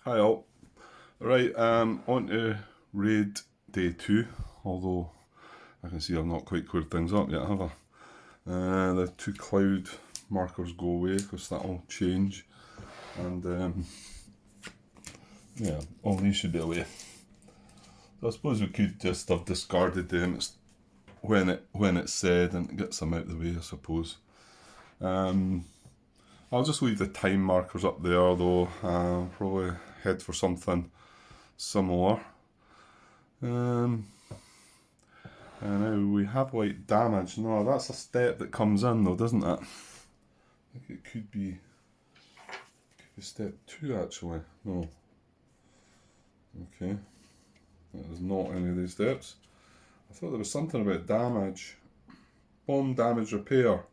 Hi all. Right, on to raid day 2, although I can see I've not quite cleared things up yet, have I? The 2 cloud markers go away because that'll change, and yeah, all these should be away. So I suppose we could just have discarded them when it's said and get some out of the way, I suppose. I'll just leave the time markers up there though. Probably head for something similar. And now we have light damage. No, that's a step that comes in though, doesn't it? I think it could be step 2 actually. No. Okay. That is not any of these steps. I thought there was something about damage. Bomb damage repair.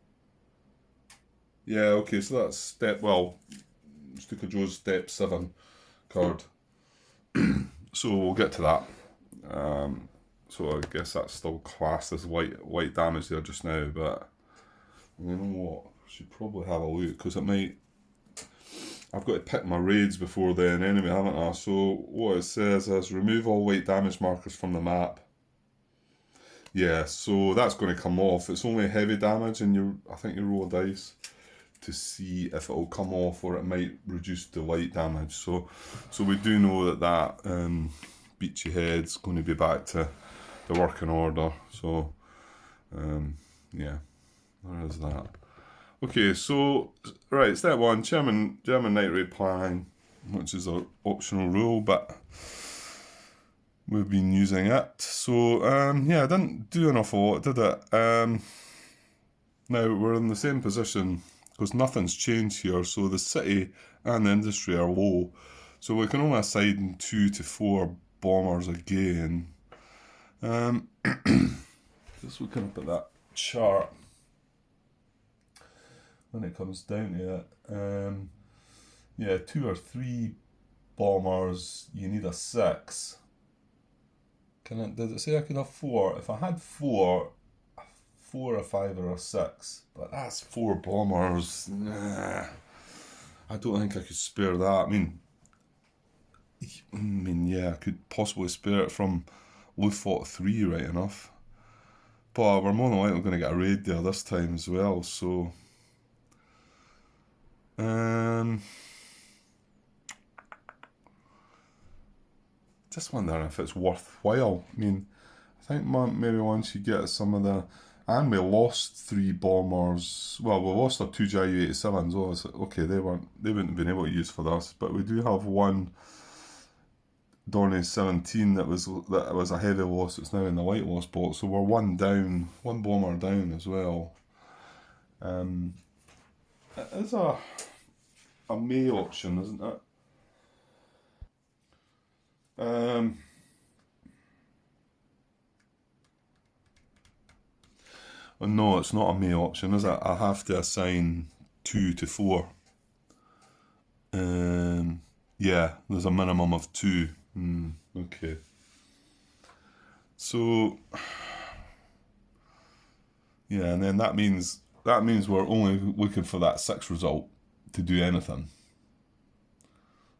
Yeah, okay, so that's Stuka Joe's step 7 card. So we'll get to that. So I guess that's still classed as white damage there just now, but you know what? Should probably have a look because it might. I've got to pick my raids before then anyway, haven't I? So what it says is remove all white damage markers from the map. Yeah, so that's going to come off. It's only heavy damage, and I think you roll a dice to see if it'll come off, or it might reduce the light damage. So we do know that beachy head's going to be back to the working order. So yeah, there is that. Okay, so right, step 1, German night raid planning, which is our optional rule, but we've been using it. So yeah, I didn't do an awful lot, did it? Now we're in the same position because nothing's changed here. So the city and the industry are low, so we can only assign 2 to 4 bombers again. Just looking up at that chart. When it comes down to it, yeah, 2 or 3 bombers, you need a 6. Did it say I could have 4? If I had 4, a 5 or a 6, but that's 4 bombers. Nah, I don't think I could spare that. I mean, yeah, I could possibly spare it from Luftwaffe 3, right enough. But we're more than likely going to get a raid there this time as well, so. Just wondering if it's worthwhile. I mean, I think maybe once you get some of the, and we lost 3 bombers. Well, we lost our 2 Ju-87s. Oh, okay, they wouldn't have been able to use for this, but we do have 1 Dornier 17 that was a heavy loss. It's now in the light loss box, so we're 1 down, 1 bomber down as well. It is a May option, isn't it? Oh, no, it's not a May option, is it? I have to assign 2 to 4. Yeah, there's a minimum of 2. Okay. So yeah, and then that means we're only looking for that 6 result to do anything.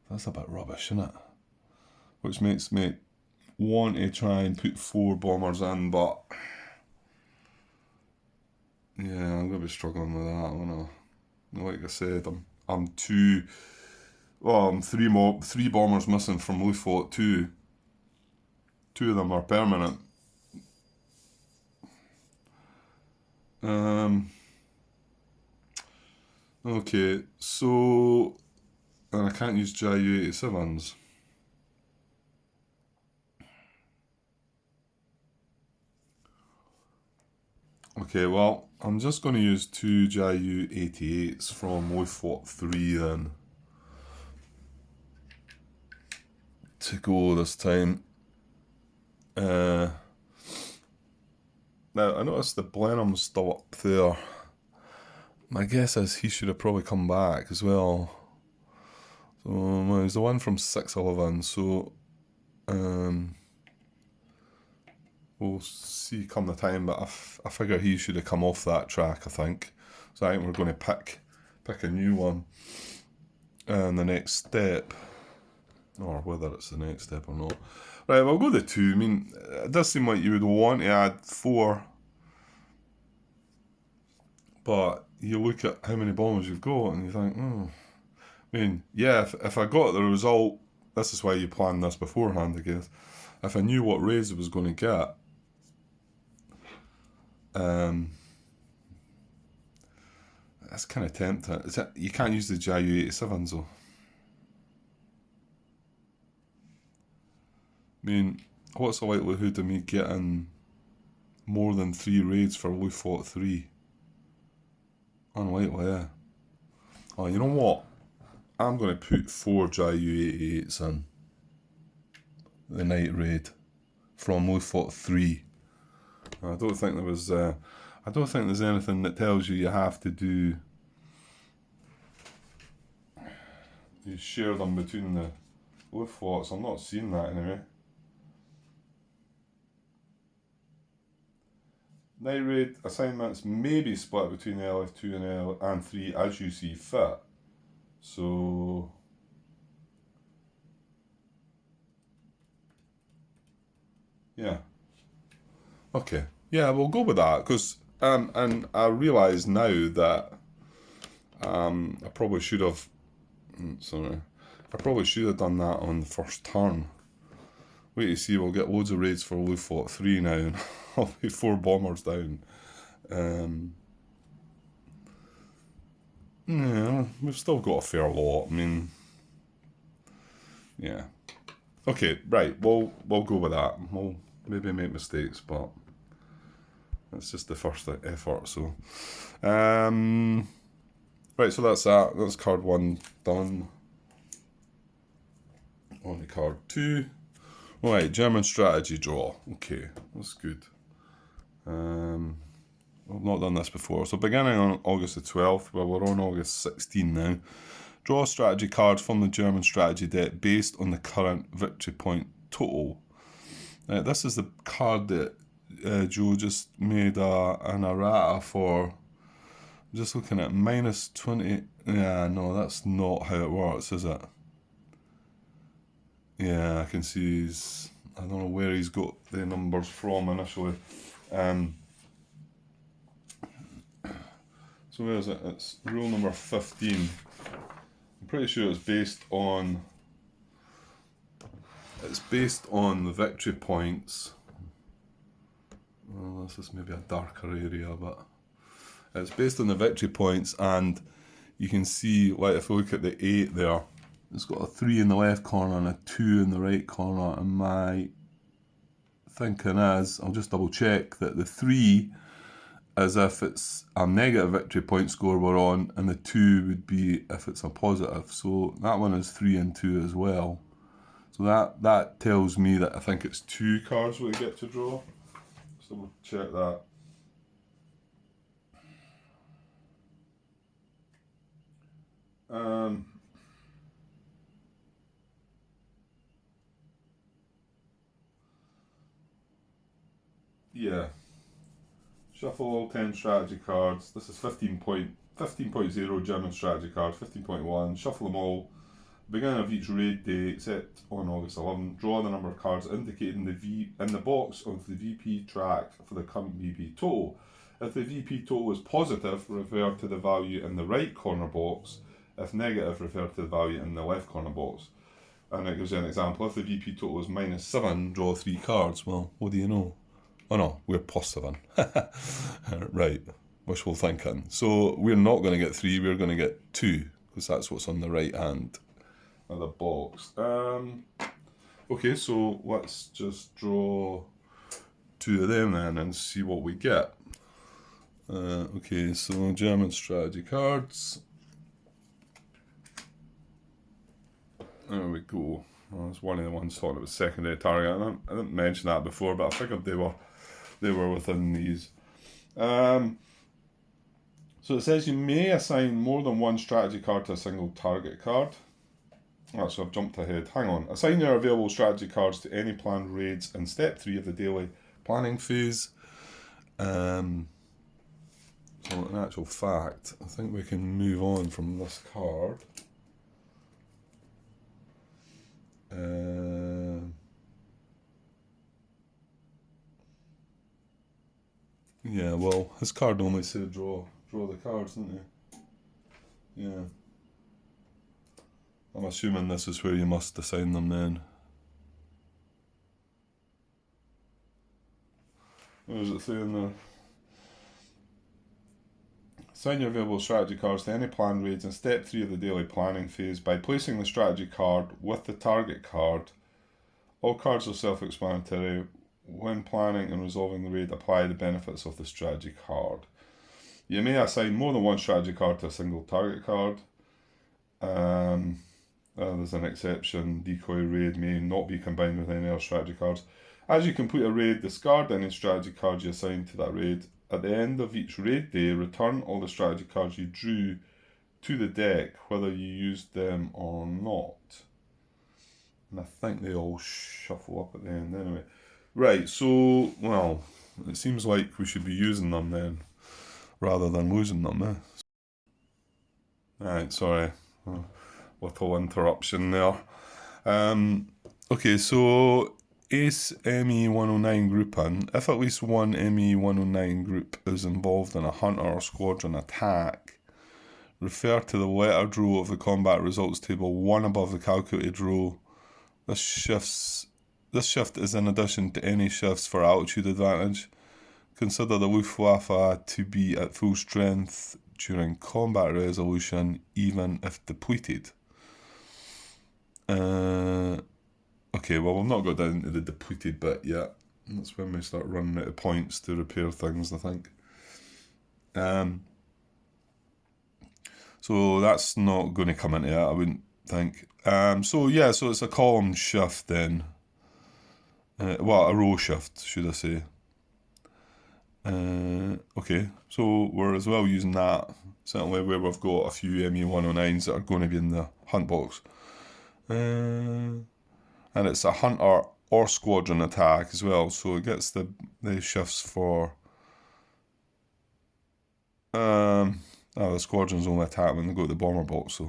That's a bit rubbish, isn't it? Which makes me want to try and put 4 bombers in, but yeah, I'm gonna be struggling with that, aren't I? Like I said, I'm 3 bombers missing from Luftwaffe 2. 2 of them are permanent. Okay, so and I can't use Ju-87s. Okay, well, I'm just going to use 2 Ju-88s from Luftwaffe 3 then to go this time. Now, I noticed the Blenheim's still up there. My guess is he should have probably come back as well. So, he's the one from 611, so we'll see come the time, but I figure he should have come off that track, I think. So I think we're going to pick a new one. And the next step or whether it's the next step or not. Right, we'll go to 2. I mean, it does seem like you would want to add 4, but you look at how many bombers you've got and you think, I mean, yeah, if I got the result, this is why you plan this beforehand, I guess. If I knew what raids I was going to get, that's kind of tempting. You can't use the Ju-87s though. I mean, what's the likelihood of me getting more than 3 raids for Luftwaffe 3? Unlikely, yeah. Oh, you know what? I'm going to put 4 Ju-88s in the night raid from Luftwaffe 3. I don't think there was. I don't think there's anything that tells you have to do. You share them between the Luftwaffes. I'm not seeing that anyway. Night raid assignments may be split between LF2 and L3 as you see fit. So yeah. Okay. Yeah, we'll go with that because and I realise now that I probably should have. Sorry, I probably should have done that on the first turn. Wait to see, we'll get loads of raids for Luftwaffe 3 now, and I'll be 4 bombers down. Yeah, we've still got a fair lot. I mean, yeah. Okay, right. We'll go with that. We'll maybe make mistakes, but it's just the first effort. So, right. So that's that. That's card 1 done. On to card 2. Right, German strategy draw. Okay, that's good. I've not done this before. So beginning on August the 12th, well, we're on August 16 now. Draw strategy cards from the German strategy deck based on the current victory point total. This is the card that Joe just made an errata for. I'm just looking at minus 20. Yeah, no, that's not how it works, is it? Yeah, I can see I don't know where he's got the numbers from initially. So where is it? It's rule number 15. I'm pretty sure it's based on the victory points. Well, this is maybe a darker area, but it's based on the victory points, and you can see, like if we look at the 8 there, it's got a 3 in the left corner and a 2 in the right corner, and my thinking is, I'll just double check that the 3 as if it's a negative victory point score we're on, and the 2 would be if it's a positive. So that one is 3 and 2 as well. So that tells me that I think it's 2 cards we get to draw. So we'll check that. Yeah. Shuffle all 10 strategy cards. This is 15.0 German strategy cards, 15.1. Shuffle them all. Beginning of each raid day, except on August 11. Draw the number of cards indicating in the box of the VP track for the current VP total. If the VP total is positive, refer to the value in the right corner box. If negative, refer to the value in the left corner box. And it gives you an example. If the VP total is -7, draw 3 cards. Well, what do you know? Oh no, we're +7. Right, wishful thinking. So we're not going to get 3, we're going to get 2, because that's what's on the right hand of the box. Okay, so let's just draw 2 of them then and see what we get. Okay, so German strategy cards. There we go. Well, that's one of the ones thought it was secondary target. I didn't mention that before, but I figured they were within these. So it says you may assign more than 1 strategy card to a single target card. So I've jumped ahead. Hang on. Assign your available strategy cards to any planned raids in step 3 of the daily planning phase. So in actual fact, I think we can move on from this card. Yeah, well, his card only said draw the cards, didn't he? Yeah. I'm assuming this is where you must assign them then. What does it say in there? Assign your available strategy cards to any planned raids in step 3 of the daily planning phase by placing the strategy card with the target card. All cards are self-explanatory. When planning and resolving the raid, apply the benefits of the strategy card. You may assign more than one strategy card to a single target card. There's an exception. Decoy raid may not be combined with any other strategy cards. As you complete a raid, discard any strategy cards you assigned to that raid. At the end of each raid day, return all the strategy cards you drew to the deck, whether you used them or not. And I think they all shuffle up at the end anyway. Right, so, well, it seems like we should be using them then, rather than losing them, eh? Right, sorry. Little interruption there. Okay, so Ace ME109 grouping. If at least one ME109 group is involved in a hunter or squadron attack, refer to the lettered row of the combat results table, one above the calculated row. This shift is in addition to any shifts for altitude advantage. Consider the Luftwaffe to be at full strength during combat resolution, even if depleted. Okay, well, we've not got down to the depleted bit yet. That's when we start running out of points to repair things, I think. So that's not going to come into it, I wouldn't think. So it's a column shift then. Well, a row shift, should I say. Okay, so we're as well using that, certainly where we've got a few ME109s that are going to be in the hunt box. And it's a hunter or squadron attack as well, so it gets the shifts for... the squadrons only attack when they go to the bomber box,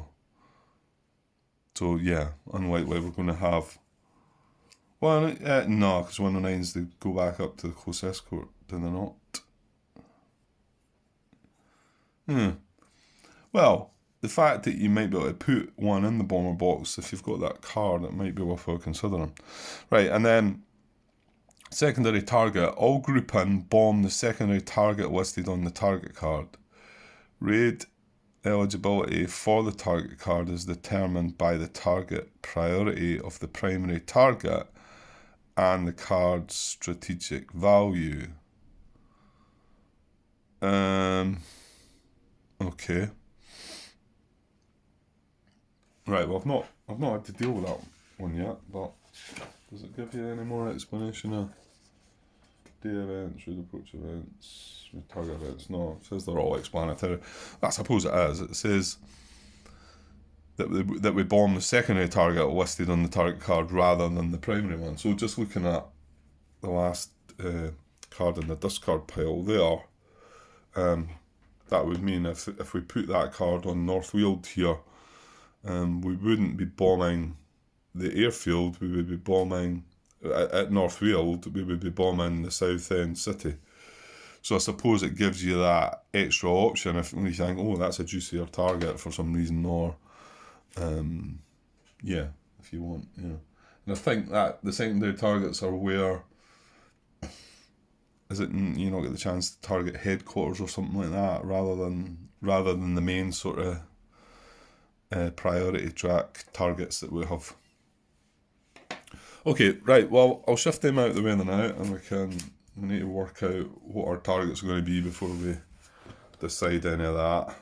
so yeah, unlikely we're going to have... Well, no, because 109s, they go back up to the close escort, do they not? Well, the fact that you might be able to put one in the bomber box, if you've got that card, it might be worthwhile considering. Right, and then secondary target. All grouping bomb the secondary target listed on the target card. Raid eligibility for the target card is determined by the target priority of the primary target and the card's strategic value. Okay. Right, well, I've not had to deal with that one yet, but does it give you any more explanation of day events, raid approach events, target events? No, it says they're all explanatory. I suppose it is. It says that we bomb the secondary target listed on the target card rather than the primary one. So just looking at the last card in the discard pile there, that would mean if we put that card on North Weald here, we wouldn't be bombing the airfield, we would be bombing, at North Weald, we would be bombing the South End city. So I suppose it gives you that extra option if you think, oh, that's a juicier target for some reason, or, yeah, if you want, you know. And I think that the secondary targets are where, is it, you know, get the chance to target headquarters or something like that, rather than the main sort of priority track targets that we have. Okay, right, well, I'll shift them out of the way now, and we need to work out what our targets are going to be before we decide any of that.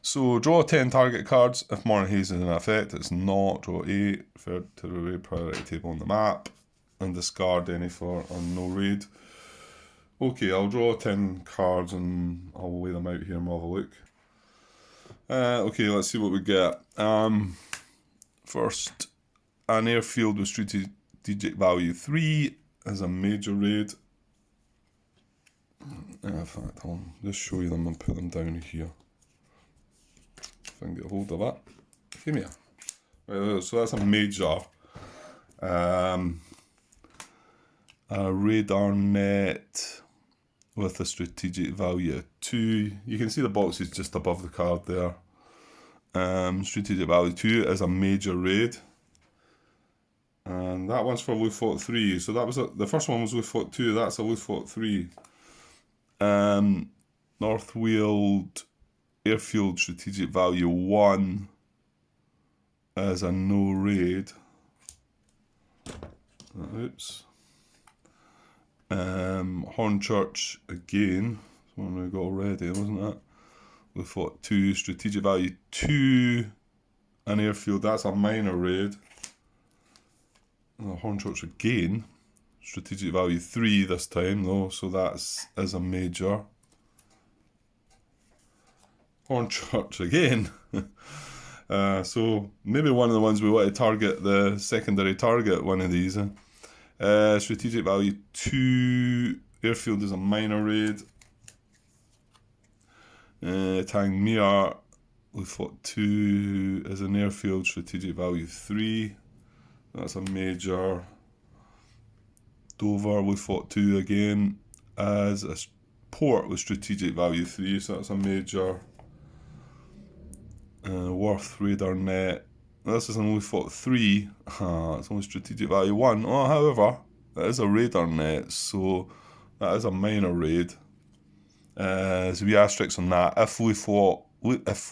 So draw 10 target cards. If Morning Haze is in effect, it's not. Draw 8, refer to the raid priority table on the map, and discard any for no raid. Okay, I'll draw 10 cards and I'll lay them out here and we'll have a look. Okay, let's see what we get. First, an airfield with strategic value 3 is a major raid. In fact, I'll just show you them and put them down here. If I can get a hold of that. Give me a. So that's a major. a radar net with a strategic value of 2. You can see the boxes just above the card there. Strategic value 2 is a major raid. And that one's for Luftwaffe 3. So that was the first one was Luftwaffe 2. That's a Luftwaffe 3. North Weald Airfield strategic value 1 is a no raid. Oops. Hornchurch again. That's one we got already, wasn't that? Luftwaffe 2 strategic value 2. An airfield. That's a minor raid. Hornchurch again, strategic value 3 this time though, so that's a major. Hornchurch again. So maybe one of the ones we want to target, the secondary target, one of these. Strategic value 2, airfield is a minor raid. Tang Mia, Luftwaffe 2 is an airfield, strategic value 3. That's a major. Dover, Luftwaffe 2 again as a port with strategic value 3, so that's a major. Worth radar net. This is an Luftwaffe 3. It's only strategic value 1. Oh, however, that is a radar net, so that is a minor raid. So we asterisk on that. If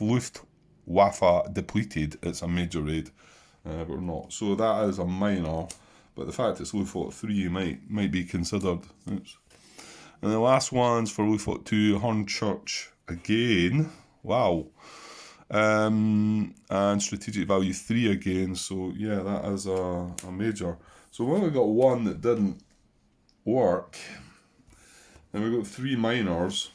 Luftwaffe depleted, it's a major raid. But we're not. So that is a minor, but the fact it's Luftwaffe 3 might be considered. Oops. And the last one's for Luftwaffe 2, Hornchurch again. Wow. And strategic value 3 again. So yeah, that is a major. So we only got one that didn't work, and we got 3 minors.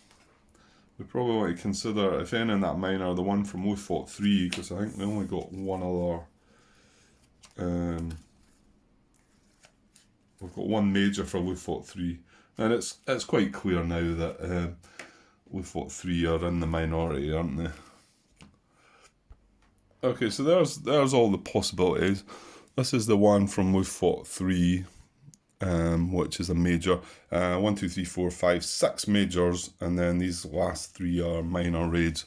We probably want to consider, if any in that minor, the one from Luftwaffe 3, because I think we only got one other. We've got one major for Luftwaffe 3, and it's quite clear now that Luftwaffe 3 are in the minority, aren't they? Okay, so there's all the possibilities. This is the one from Luftwaffe 3, which is a major. 1, 2, 3, 4, 5, 6 majors, and then these last 3 are minor raids.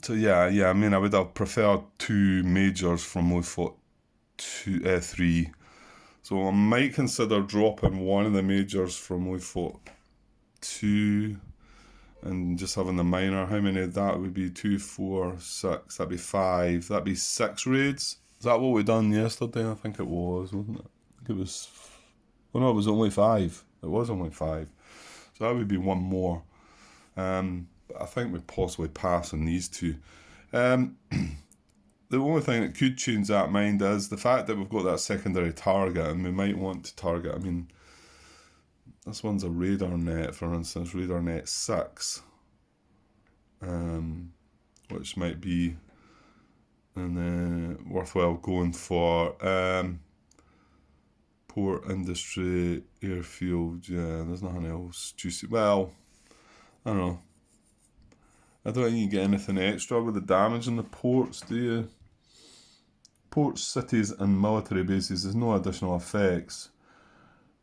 So yeah, I mean, I would have preferred 2 majors from Luftwaffe 3. So I might consider dropping one of the majors from Luftwaffe 2 and just having the minor. How many of that would be? 2, 4, 6. That'd be 5. That'd be 6 raids. Is that what we done yesterday? I think it was, wasn't it? I think it was. Oh no, it was only 5. It was only 5. So that would be one more. But I think we'd possibly pass on these 2. The only thing that could change that mind is the fact that we've got that secondary target, and we might want to target. I mean, this one's a radar net, for instance, radar net 6, which might be worthwhile going for. Port, industry, airfield. Yeah, there's nothing else juicy. Well, I don't know. I don't think you get anything extra with the damage in the ports, do you? Ports, cities and military bases, there's no additional effects.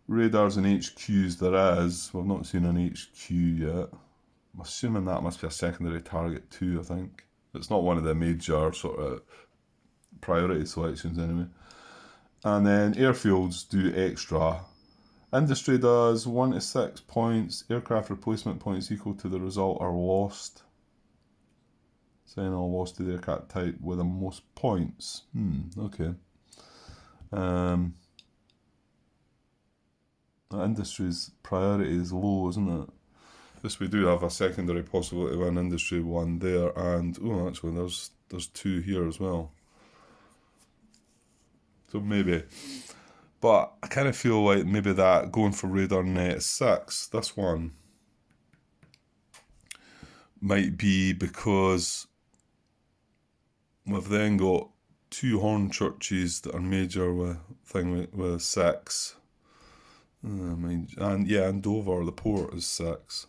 Radars and HQs there is. We've not seen an HQ yet. I'm assuming that must be a secondary target too, I think. It's not one of the major sort of priority selections anyway. And then airfields do extra. Industry does 1 to 6 points. Aircraft replacement points equal to the result are lost. Saying all lost to the aircraft type with the most points. Okay. Industry's priority is low, isn't it? This we do have a secondary possibility with an industry one there, and actually there's 2 here as well. So maybe, but I kind of feel like maybe that going for radar net 6, this one might be because we've then got 2 Hornchurches that are major with 6. And Dover, the port is 6.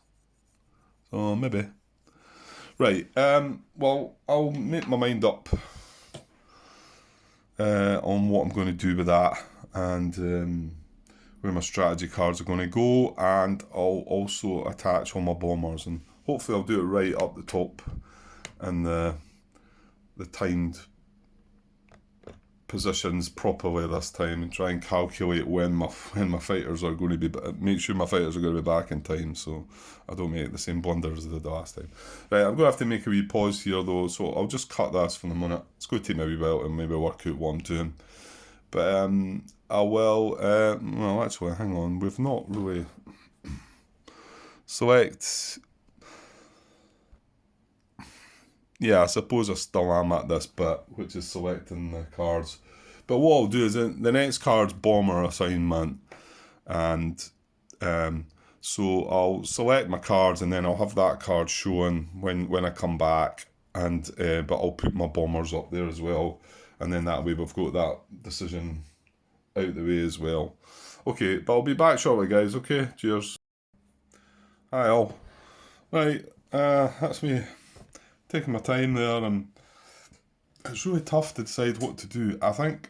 So maybe. Right, well, I'll make my mind up on what I'm going to do with that, and where my strategy cards are going to go, and I'll also attach all my bombers, and hopefully I'll do it right up the top and the timed positions properly this time, and try and calculate when my fighters are going to be, make sure my fighters are going to be back in time, so I don't make the same blunders as I did last time. Right, I'm going to have to make a wee pause here though, so I'll just cut this for the minute. It's going to take me a wee while to maybe work out what I'm doing, but I will. Well, actually, hang on, we've not really select. Yeah, I suppose I still am at this bit, which is selecting the cards. But what I'll do is the next card's bomber assignment, and so I'll select my cards, and then I'll have that card shown when I come back, and but I'll put my bombers up there as well, and then that way we've got that decision out the way as well. Okay, but I'll be back shortly, guys. Okay, cheers. Hi all. Right, that's me taking my time there, and it's really tough to decide what to do. I think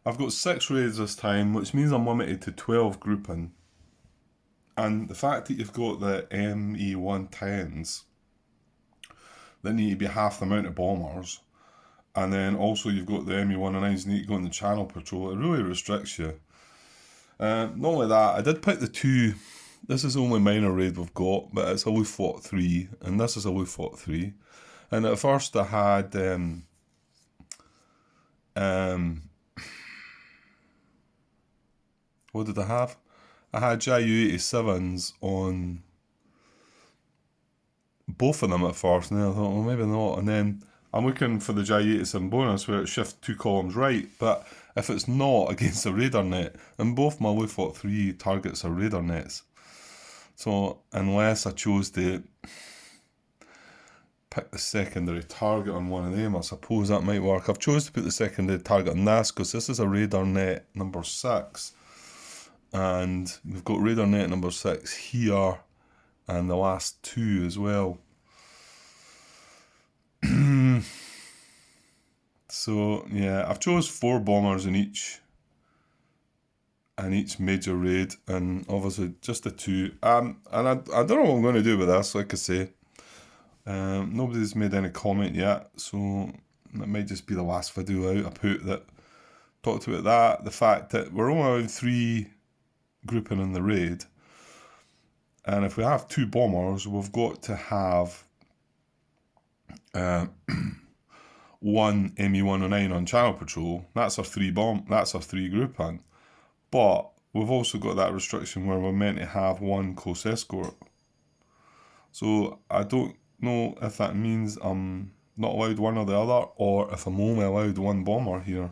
I've got 6 raids this time, which means I'm limited to 12 grouping. And the fact that you've got the ME110s that need to be half the amount of bombers, and then also you've got the ME109s that need to go on the channel patrol, it really restricts you. Not only that, I did pick the 2. This is the only minor raid we've got, but it's a Luftwaffe 3, and this is a Luftwaffe 3. And at first I had what did I have? I had Ju-87s on both of them at first, and then I thought, well, maybe not. And then I'm looking for the Ju-87 bonus where it shifts 2 columns right, but if it's not against a radar net, and both my Luftwaffe 3 targets are radar nets, so unless I chose to pick the secondary target on one of them, I suppose that might work. I've chosen to put the secondary target on this because this is a radar net number 6, and we've got radar net number 6 here, and the last 2 as well. So yeah, I've chose 4 bombers in each major raid, and obviously just the 2. And I don't know what I'm going to do with this. Like I say, nobody's made any comment yet, so that might just be the last video out I put that talked about that. The fact that we're only allowed 3 grouping in the raid, and if we have 2 bombers, we've got to have 1 ME109 on channel patrol. That's our 3 grouping. But we've also got that restriction where we're meant to have 1 close escort. So I don't know if that means I'm not allowed one or the other, or if I'm only allowed 1 bomber here.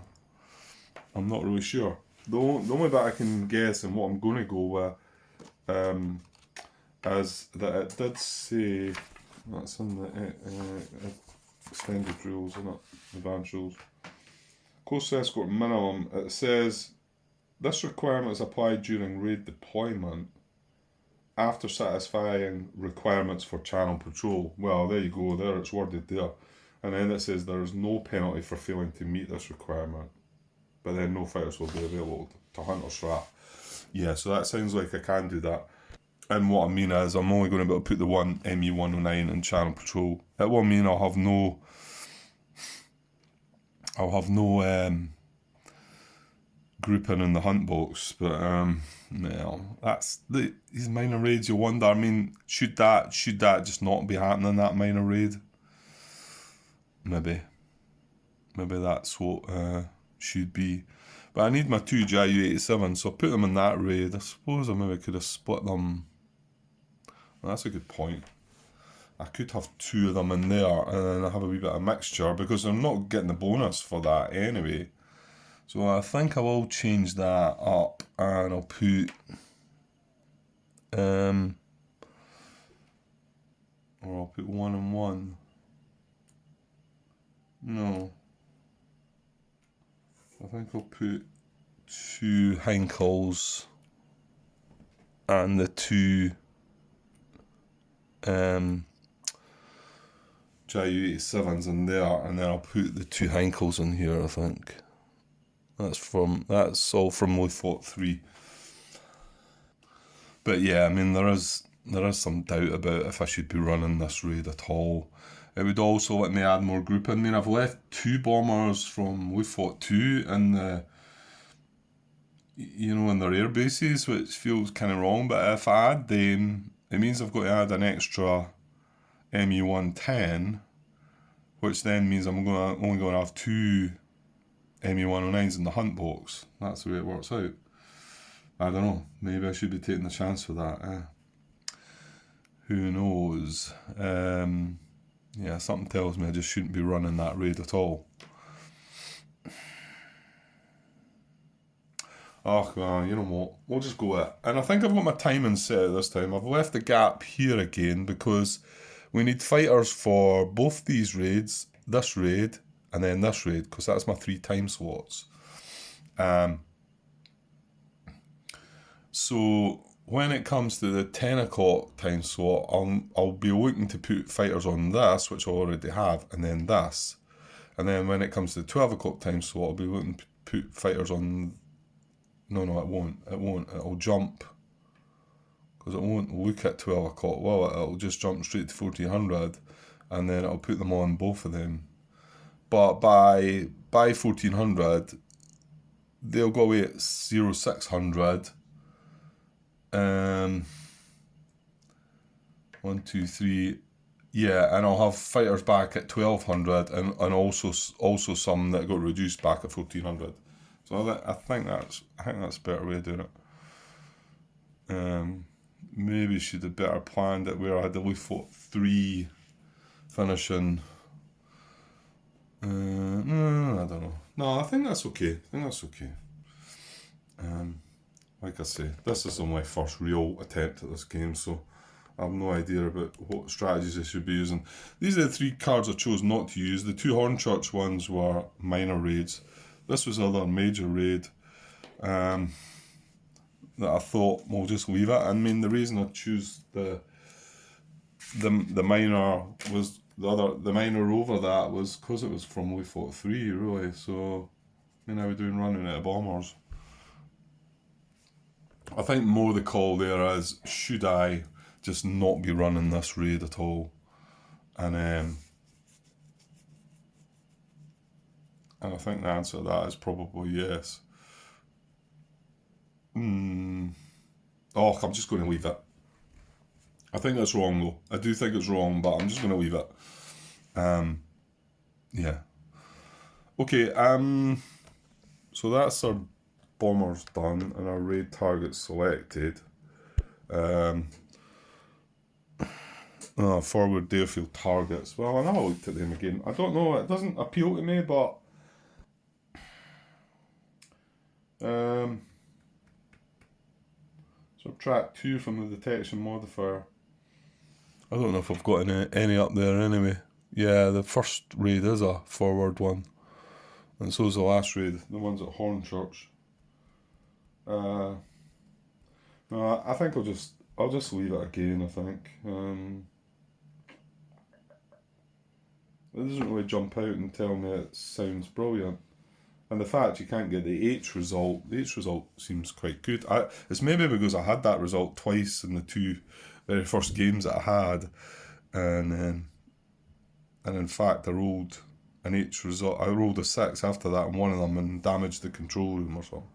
I'm not really sure. The only bit I can guess and what I'm going to go with is that it did say, that's in the extended rules, isn't it? Advanced rules. Close escort minimum, it says this requirement is applied during raid deployment after satisfying requirements for channel patrol. Well, there you go, there it's worded there. And then it says there is no penalty for failing to meet this requirement. But then no fighters will be available to hunt or strap. Yeah, so that sounds like I can do that. And what I mean is I'm only going to be able to put the 1 ME109 in channel patrol. It will mean I'll have no grouping in the hunt box, but no, that's these minor raids. You wonder. I mean, should that just not be happening, that minor raid? Maybe that's what should be. But I need my 2 Ju-87, so I'll put them in that raid. I suppose I maybe could have split them. Well, that's a good point. I could have 2 of them in there, and then I have a wee bit of mixture, because I'm not getting the bonus for that anyway. So I think I will change that up, and I'll put or I'll put 1 and 1. No, I think I'll put 2 Heinkels and the 2 Ju-87s in there, and then I'll put the 2 Heinkels in here, I think. That's all from Leaflet 3. But yeah, I mean, there is some doubt about if I should be running this raid at all. It would also let me add more group in. I mean, I've left 2 bombers from Leaflet 2 in the, in their air bases, which feels kind of wrong. But if I add them, it means I've got to add an extra ME-110, which then means I'm only going to have 2 ME-109s in the hunt box. That's the way it works out. I don't know. Maybe I should be taking the chance with that. Who knows? Yeah, something tells me I just shouldn't be running that raid at all. Oh, well, you know what? We'll just go with it. And I think I've got my timing set this time. I've left the gap here again because we need fighters for both these raids, this raid, and then this raid, because that's my 3 time slots. So when it comes to the 10 o'clock time slot, I'll be looking to put fighters on this, which I already have, and then this. And then when it comes to the 12 o'clock time slot, I'll be looking to put fighters on... No, it won't. It'll jump. Because it won't look at 12 o'clock, will it? It'll just jump straight to 1400, and then it'll put them on both of them. But by 1400, they'll go away at 0600. 1, 2, 3, yeah, and I'll have fighters back at 1200, and also some that got reduced back at 1400. So I think that's a better way of doing it. Maybe should have better planned it where I had the Leaflet 3 finishing. I don't know. No, I think that's okay. Like I say, this is my first real attempt at this game, so I have no idea about what strategies I should be using. These are the 3 cards I chose not to use. The 2 Hornchurch ones were minor raids. This was another major raid that I thought we'll just leave it. I mean, the reason I choose the minor was the minor over that was because it was from Leaflet 3, really. So I mean, I was doing running out of bombers. I think more the call there is, should I just not be running this raid at all? And I think the answer to that is probably yes. Oh, I'm just going to leave it. I think that's wrong though. I do think it's wrong, but I'm just going to leave it. Yeah. Okay, so that's our bombers done and our raid targets selected. Forward airfield targets. Well, I never looked at them again. I don't know, it doesn't appeal to me, but subtract 2 from the detection modifier. I don't know if I've got any up there anyway. Yeah, the first raid is a forward one, and so is the last raid, the ones at Hornchurch. No, I think I'll just leave it again. I think it doesn't really jump out and tell me it sounds brilliant. And the fact you can't get the H result seems quite good. It's maybe because I had that result twice in the 2 very first games that I had, and in fact I rolled an H result. I rolled a 6 after that in one of them and damaged the control room or something,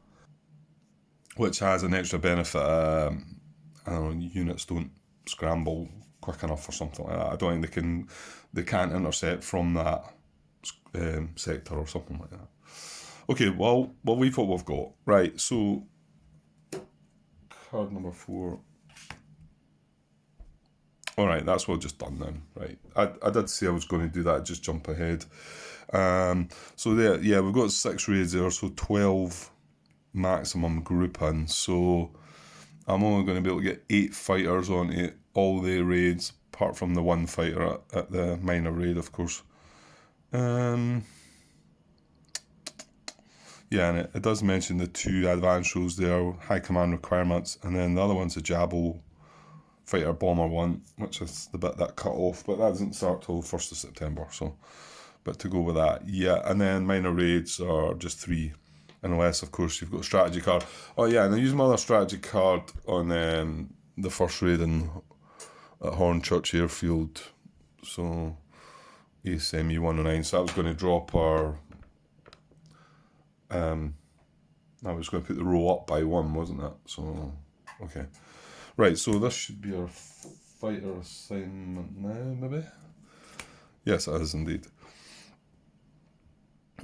which has an extra benefit. I don't know, units don't scramble quick enough or something like that. I don't think they can't intercept from that sector or something like that. Okay, well, we'll leave what we've got. Right, so card number 4. Alright, that's what I've just done then. Right, I did say I was going to do that, just jump ahead. So there, yeah, we've got 6 raids there, so 12 maximum grouping. So I'm only going to be able to get 8 fighters onto all the raids, apart from the 1 fighter at the minor raid, of course. Yeah, and it does mention the 2 advanced roles there, high command requirements, and then the other one's a Jabbo Fighter Bomber 1, which is the bit that cut off, but that doesn't start till 1st of September, so, but to go with that, yeah. And then minor raids are just 3, unless, of course, you've got a strategy card. Oh yeah, and I used my other strategy card on the first raid at Hornchurch Airfield, so ASME 109, so that was going to drop our, I was going to put the row up by 1, wasn't it? So, okay. Right, so this should be our fighter assignment now, maybe? Yes, it is indeed.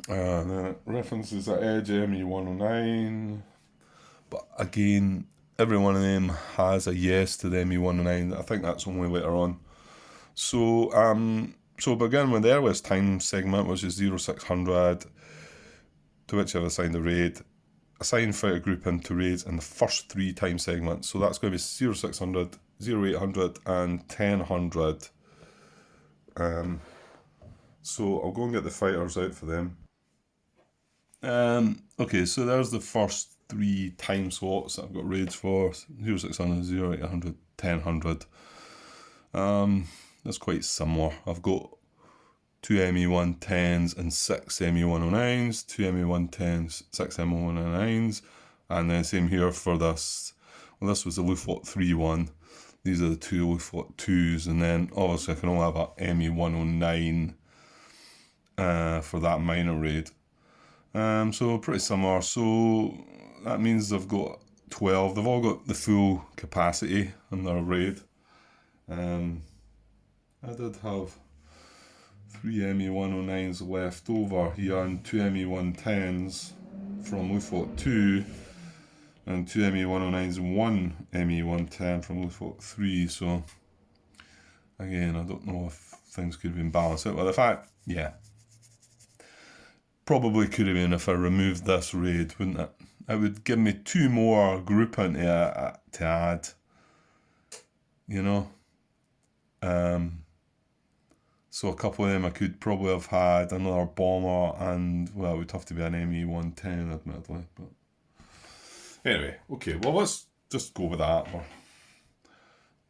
And then it references at Edge ME 109. But again, every one of them has a yes to the ME 109. I think that's only later on. So, so begin with the earliest time segment, which is 0600, to which I've assigned a raid. Assign fighter group into raids in the first 3 time segments. So that's going to be 0600, 0800 and 1000. So I'll go and get the fighters out for them. Okay, so there's the first 3 time slots that I've got raids for. 0600, 0800, 1000. That's quite similar. I've got 2 ME110s and 6 ME109s, 2 ME110s, 6 ME109s, and then same here for this. Well, this was the Luftwaffe 3 one. These are the 2 Luftwaffe 2s, and then obviously I can only have a ME109 for that minor raid. So pretty similar. So that means I've got 12. They've all got the full capacity in their raid. I did have 3 ME109s left over here and 2 ME110s from Luftwaffe 2 and 2 ME109s and 1 ME110 from Luftwaffe 3. So again, I don't know if things could have been balanced out. Well, the fact, yeah, probably could have been if I removed this raid, wouldn't it? It would give me 2 more grouping to add, you know. So a couple of them I could probably have had another bomber, and well, it would have to be an ME110 admittedly, but anyway, okay, well let's just go with that.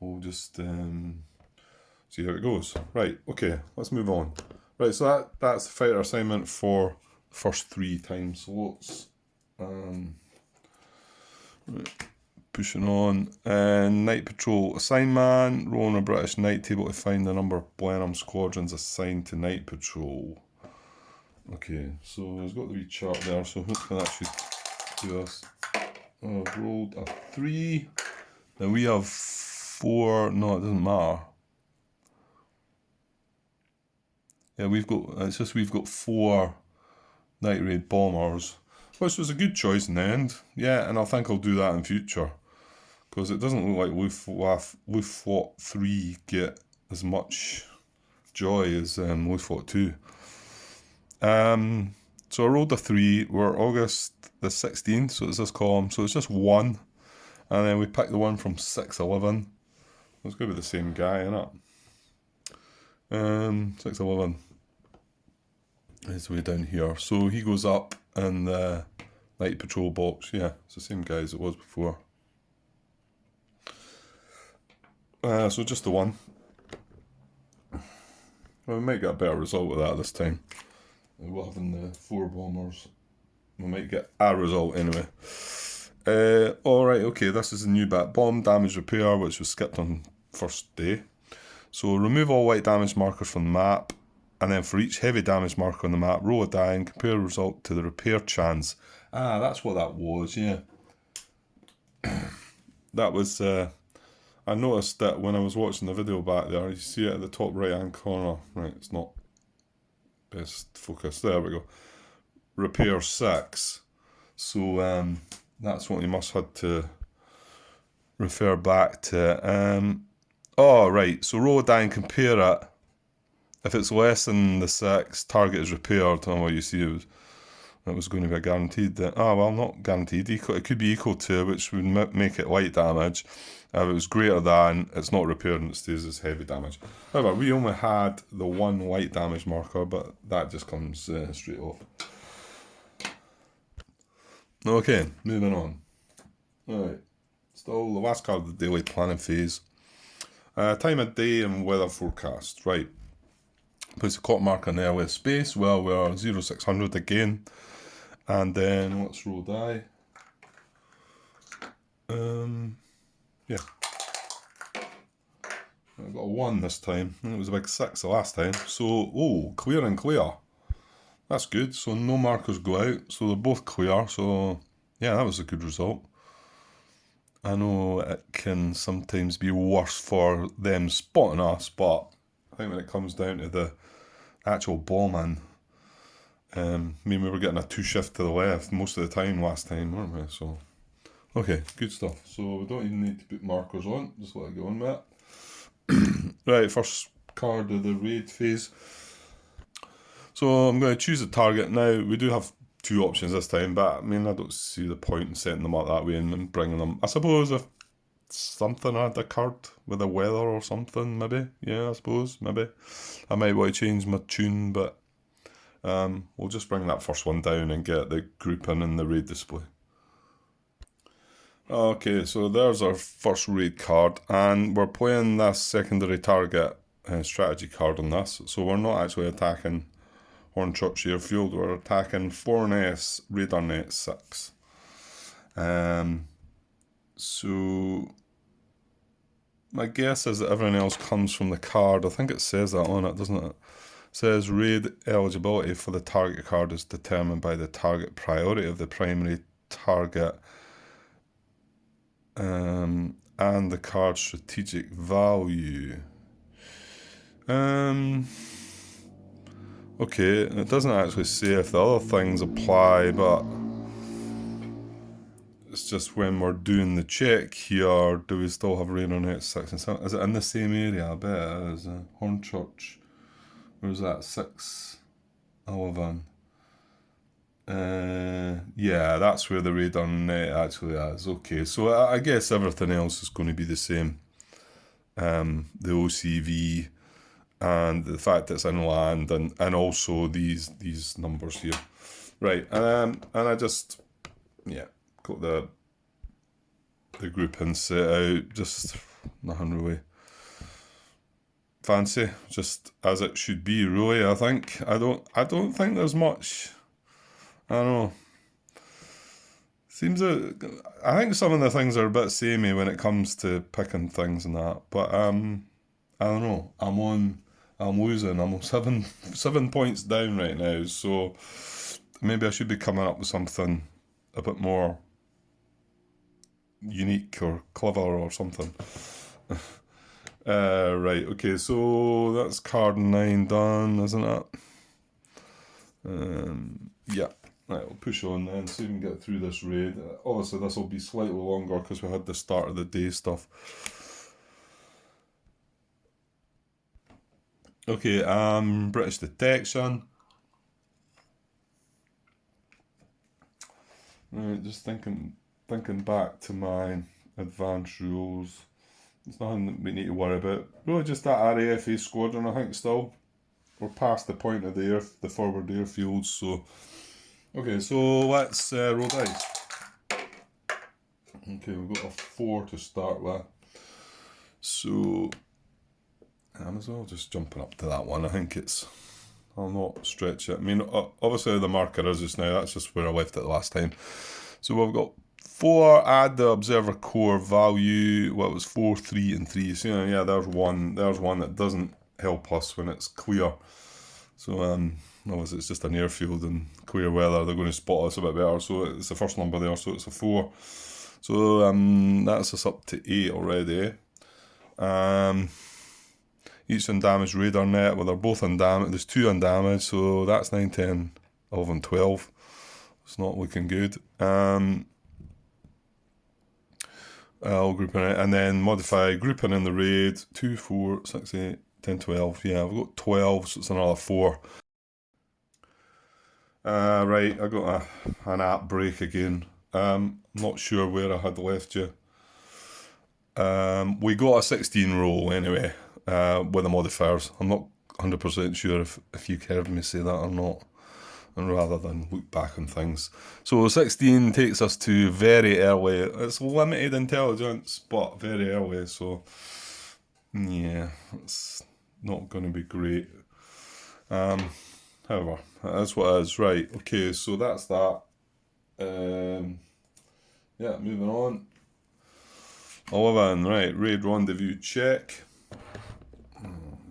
We'll just see how it goes. Right, okay, let's move on. Right, so that's the fighter assignment for the first 3 time slots. Right. Pushing on. Night Patrol assignment. Roll on a British night table to find the number of Blenheim squadrons assigned to Night Patrol. Okay, so it's got the wee chart there, so hopefully that should do us. I've rolled a 3. Now we have 4. No, it doesn't matter. Yeah, we've got 4 night raid bombers, which was a good choice in the end. Yeah, and I think I'll do that in future, because it doesn't look like Luftwaffe 3 get as much joy as Luftwaffe 2. So I rolled a 3. We're August the 16th, so it's this column. So it's just 1, and then we picked the one from 611. It's going to be the same guy, isn't it? 611 is way down here. So he goes up in the Night Patrol box. Yeah, it's the same guy as it was before. So just the 1. Well, we might get a better result with that this time. We're having the 4 bombers. We might get a result anyway. Alright, okay, this is a new bit. Bomb damage repair, which was skipped on first day. So remove all white damage markers from the map, and then for each heavy damage marker on the map, roll a die and compare the result to the repair chance. Ah, that's what that was, yeah. That was, I noticed that when I was watching the video back there, you see it at the top right hand corner. Right, it's not best focus. There we go. Repair 6. So that's what you must have to refer back to. Oh, right. So roll a die and compare it. If it's less than the 6, target is repaired. Oh, well, you see, it was going to be a guaranteed. Well, not guaranteed. It could be equal to, which would make it light damage. If it was greater than, it's not repaired and it stays as heavy damage. However, we only had the 1 light damage marker, but that just comes straight off. Okay, moving on. Alright, still the last card of the daily planning phase. Time of day and weather forecast. Right. Place a clock marker in the earliest space. Well, we're 0600 again. And then let's roll die. Yeah. I got a 1 this time. It was a big 6 the last time. So, oh, clear and clear. That's good. So no markers go out. So they're both clear. So, yeah, that was a good result. I know it can sometimes be worse for them spotting us, but I think when it comes down to the actual bombing, I mean, we were getting a 2 shift to the left most of the time last time, weren't we? So, okay, good stuff. So we don't even need to put markers on, just let it go on with it. Right, first card of the raid phase. So I'm going to choose a target. Now, we do have 2 options this time, but I mean, I don't see the point in setting them up that way and bringing them. I suppose if something had occurred with the weather or something, maybe. Yeah, I suppose, maybe. I might want to change my tune, but we'll just bring that first one down and get the grouping in the raid display. Okay, so there's our first raid card, and we're playing this secondary target strategy card on this, so we're not actually attacking Hornchurch Airfield, we're attacking Fourness Radar Net 6. So my guess is that everything else comes from the card. I think it says that on it, doesn't it? It says raid eligibility for the target card is determined by the target priority of the primary target and the card's strategic value. Okay, it doesn't actually say if the other things apply, but it's just when we're doing the check here, do we still have radar net 6 and 7? Is it in the same area? I bet it is. Hornchurch. Where's that? 6, 11. Yeah, that's where the radar net actually is. Okay, so I guess everything else is going to be the same. The OCV and the fact it's inland and also these numbers here. Right, and I just, yeah, got the grouping set out, just nothing really fancy, just as it should be really, I think. I don't think there's much, I don't know. I think some of the things are a bit samey when it comes to picking things and that, but I don't know, I'm losing, I'm 7 points down right now, so maybe I should be coming up with something a bit more unique or clever or something. Right, okay, so that's card 9 done, isn't it? Yeah, right, we'll push on then, see if we can get through this raid. Obviously this will be slightly longer because we had the start of the day stuff. Okay, British detection. Right, just thinking back to my advanced rules. There's nothing that we need to worry about. Really just that RAF squadron, I think, still. We're past the point of the forward airfields, so... Okay, so let's roll dice. Okay, we've got a 4 to start with. So... I'm as well just jumping up to that one. I think I'll not stretch it. I mean, obviously the marker is just now, that's just where I left it the last time. So we've got 4, add the observer core value, what was 4, 3 and 3. So yeah, there's one that doesn't help us when it's clear. So obviously it's just an airfield and clear weather, they're going to spot us a bit better. So it's the first number there, so it's a 4. So that's us up to 8 already. Each undamaged radar net, well, they're both undamaged. There's 2 undamaged, so that's 9, 10, 11, 12. It's not looking good. I'll group in it, and then modify grouping in the raid. 2, 4, 6, 8, 10, 12. Yeah, I've got 12, so it's another 4. Right, I got an app break again. I'm not sure where I had left you. We got a 16 roll anyway. With the modifiers. I'm not 100% sure if you heard me say that or not, and rather than look back on things. So 16 takes us to very early. It's limited intelligence, but very early, so Yeah, it's not going to be great. However, that's what it is. Right, okay, so that's that. Yeah, moving on. 11, right, raid rendezvous check.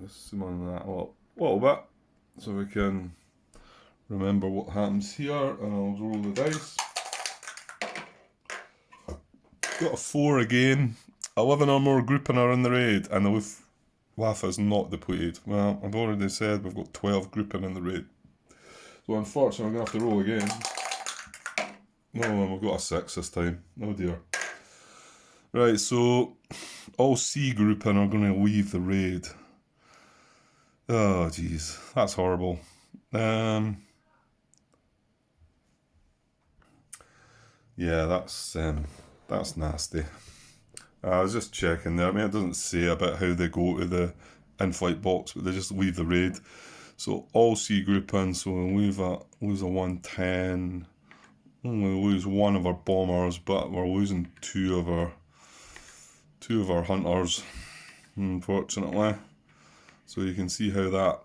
Just zoom on that a little bit so we can remember what happens here, and I'll roll the dice. Got a 4 again. 11 or more grouping are in the raid, and the WAF is not depleted. Well, I've already said we've got 12 grouping in the raid. So unfortunately, I'm going to have to roll again. No, we've got a 6 this time. Oh dear. Right, so all C grouping are going to leave the raid. Oh, jeez. That's horrible. Yeah, that's nasty. I was just checking there. I mean, it doesn't say about how they go to the in-flight box, but they just leave the raid. So all C grouping, so we'll lose a 110. Only lose one of our bombers, but we're losing two of our hunters, unfortunately. So you can see how that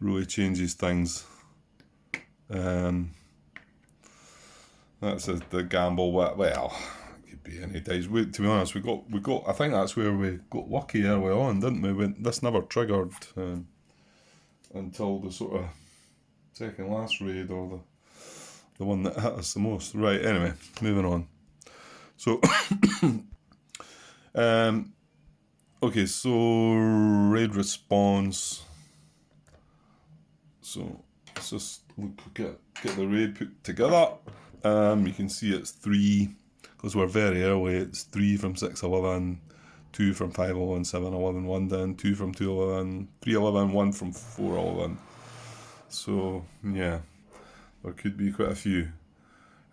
really changes things. That's the gamble. Well, it could be any days. To be honest, we got. I think that's where we got lucky early on, didn't we? This never triggered until the sort of second last raid, or the one that hit us the most. Right. Anyway, moving on. So, okay. So raid response. So let's just get the raid put together. You can see it's 3, because we're very early. It's 3 from 611, 2 from 511, 711, 1 down, 2 from 211, 311, 1 from 411. So yeah, there could be quite a few.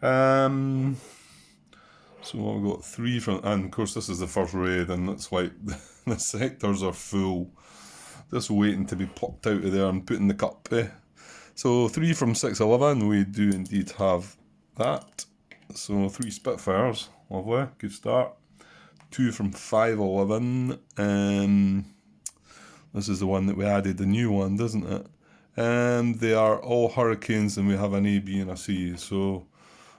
So we've got 3 from, and of course this is the first raid, and it's like the sectors are full, just waiting to be plucked out of there and put in the cup. So 3 from 611, we do indeed have that. So 3 Spitfires, lovely, good start. 2 from 511, this is the one that we added, the new one, doesn't it? They are all Hurricanes, and we have an A, B, and a C. So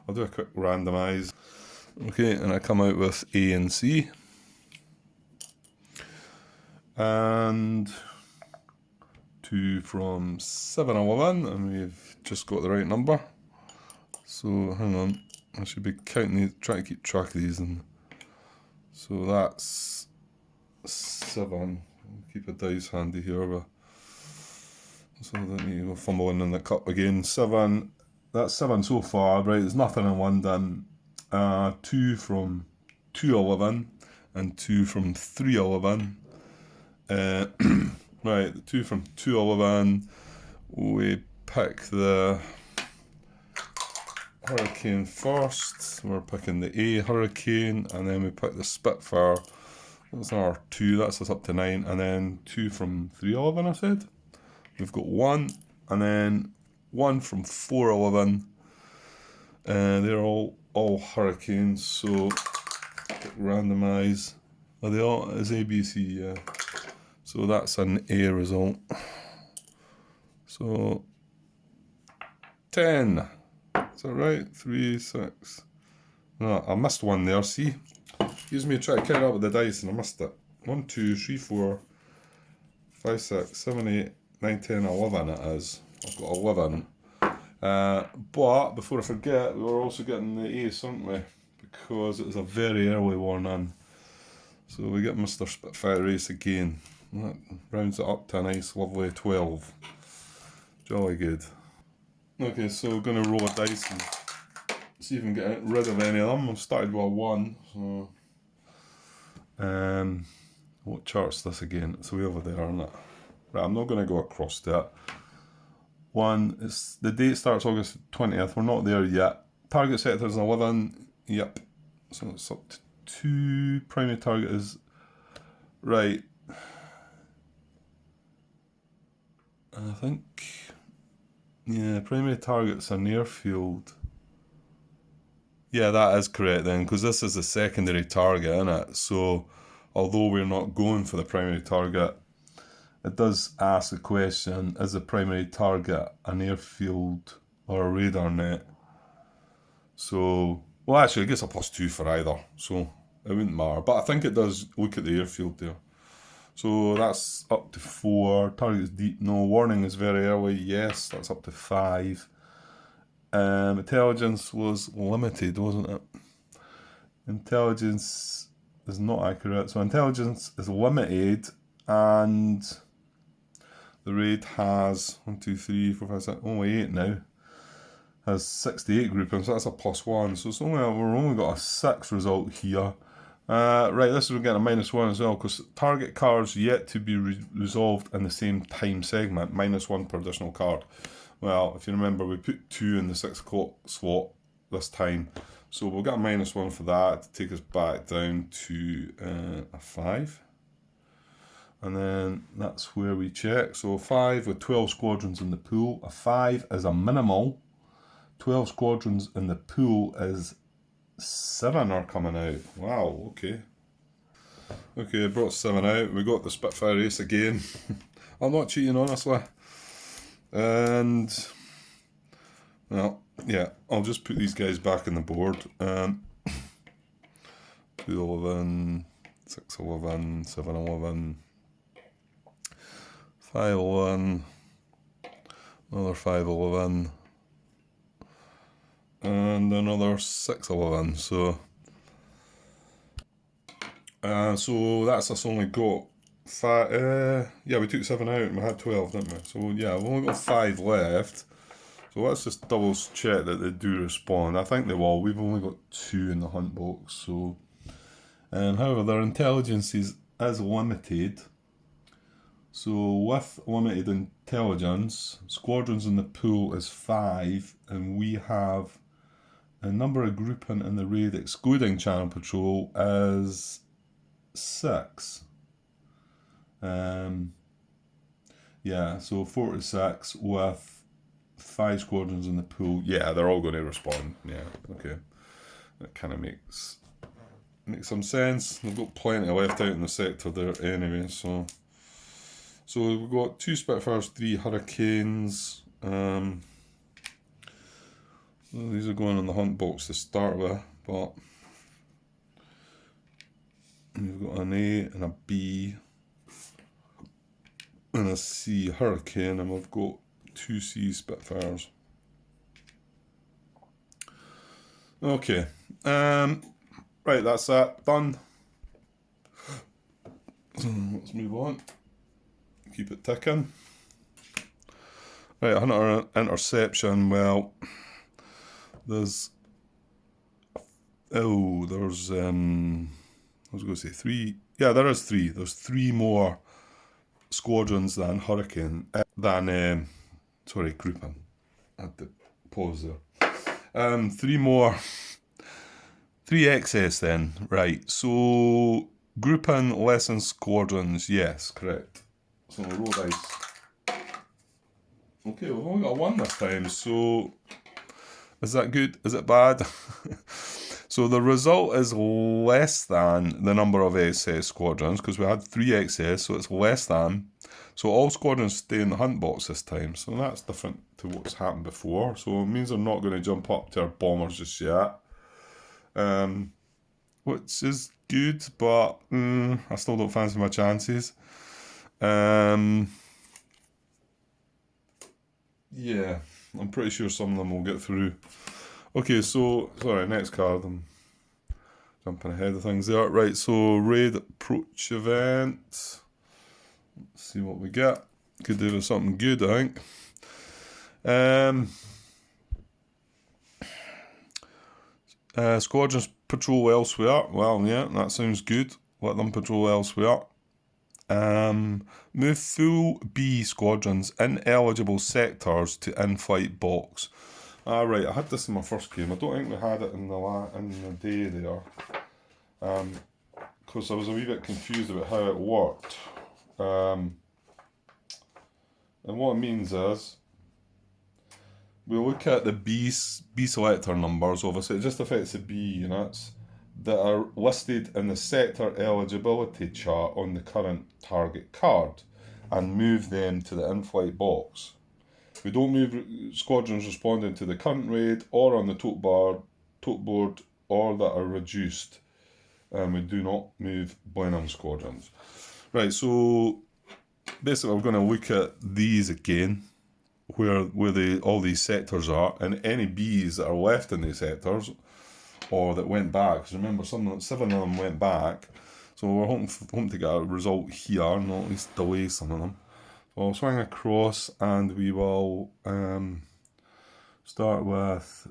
I'll do a quick randomise. Okay, and I come out with A and C. And 2 from 711, and we've just got the right number. So hang on, I should be counting these, trying to keep track of these. And so that's 7. Keep a dice handy here, but so I don't need to go fumbling in the cup again. 7. That's 7 so far. Right, there's nothing in London. 2 from 211 and 2 from 311. Right, the 2 from 211, we pick the Hurricane first. We're picking the A Hurricane, and then we pick the Spitfire. That's our 2, that's us up to 9, and then 2 from 311, I said. We've got 1, and then 1 from 411. They're all Hurricanes, so randomise. Are they all? Is A, B, C, yeah. So that's an A result. So 10. Is that right? 3, 6. No, I missed one there, see? Excuse me, try to count up with the dice and I missed it. 1, 2, 3, 4, 5, 6, 7, 8, 9, 10, 11 it is. I've got 11. But before I forget, we were also getting the ace, aren't we? Because it was a very early one in. So we get Mr. Spitfire ace again. That rounds it up to a nice lovely 12. Jolly good. Okay, so we're going to roll a dice and see if we can get rid of any of them. I've started with a 1. So, what chart's this again? It's way over there, isn't it? Right, I'm not going to go across to it. 1, it's the date starts August 20th. We're not there yet. Target sector is 11. Yep. So it's up to 2. Primary target is right. I think, yeah, primary target's an airfield. Yeah, that is correct then, because this is a secondary target, isn't it? So although we're not going for the primary target, it does ask the question, is the primary target an airfield or a radar net? So, well, actually, it gets a +2 for either, so it wouldn't matter. But I think it does look at the airfield there. So that's up to 4. Target's deep, no. Warning is very early, yes, that's up to 5. Intelligence was limited, wasn't it? Intelligence is not accurate. So intelligence is limited, and the raid has 1, 2, 3, 4, 5, 6, only 8 now. Has 68 groupings, so that's a +1. So it's only we're only got a 6 result here. Right, this is we're getting a -1 as well, because target cards yet to be resolved in the same time segment. -1 per additional card. Well, if you remember, we put 2 in the 6 o'clock slot this time. So we'll get a -1 for that to take us back down to a 5. And then that's where we check. So 5 with 12 squadrons in the pool. A 5 is a minimal. 12 squadrons in the pool is 7 are coming out. Wow, okay. Okay, I brought 7 out. We got the Spitfire Ace again. I'm not cheating, honestly. And, well, yeah, I'll just put these guys back on the board. 211, 611, 711, 511, another 511, and another 611. So that's us only got 5. Yeah, we took 7 out and we had 12, didn't we? So yeah, we've only got 5 left. So let's just double check that they do respond. I think they will. We've only got 2 in the hunt box. So, however, their intelligence is limited. So with limited intelligence, squadrons in the pool is 5, and we have a number of grouping in the raid excluding channel patrol is 6. Yeah, so 4 to 6 with 5 squadrons in the pool. Yeah, they're all going to respond. Yeah, okay. That kind of makes some sense. They've got plenty left out in the sector there anyway, so we've got 2 Spitfires, 3 Hurricanes. These are going on the hunt box to start with, but we've got an A and a B and a C Hurricane, and we've got 2 C Spitfires. Okay, right, that's that done. So let's move on. Keep it ticking. Right, Hunter Interception. Well, there's I was going to say 3. Yeah, there is 3. There's 3 more squadrons than Hurricane sorry, grouping. I had to pause there. 3 excess then. Right, so grouping less than squadrons. Yes, correct. So we'll roll dice. Okay, we've only got 1 this time, so is that good? Is it bad? So the result is less than the number of excess squadrons, because we had 3 excess, so it's less than. So all squadrons stay in the hunt box this time, so that's different to what's happened before. So it means they're not going to jump up to our bombers just yet, which is good, but I still don't fancy my chances. Yeah, I'm pretty sure some of them will get through. Okay, so, sorry, next card. I'm jumping ahead of things there. Right, so raid approach event. Let's see what we get. Could do with something good, I think. Squadrons patrol elsewhere. Well, yeah, that sounds good. Let them patrol elsewhere. Move full B squadrons in eligible sectors to in-flight box. Right, I had this in my first game. I don't think we had it in the day there, because I was a wee bit confused about how it worked. And what it means is we look at the B selector numbers. Obviously, it just affects the B units, that are listed in the sector eligibility chart on the current target card and move them to the in-flight box. We don't move squadrons responding to the current raid or on the tote board or that are reduced. And we do not move Blenheim squadrons. Right, so basically we're going to look at these again, where all these sectors are, and any Bs that are left in these sectors, or that went back. Because remember, 7 of them went back, so we're hoping to get a result here, not at least delay some of them. So I'll swing across, and we will start with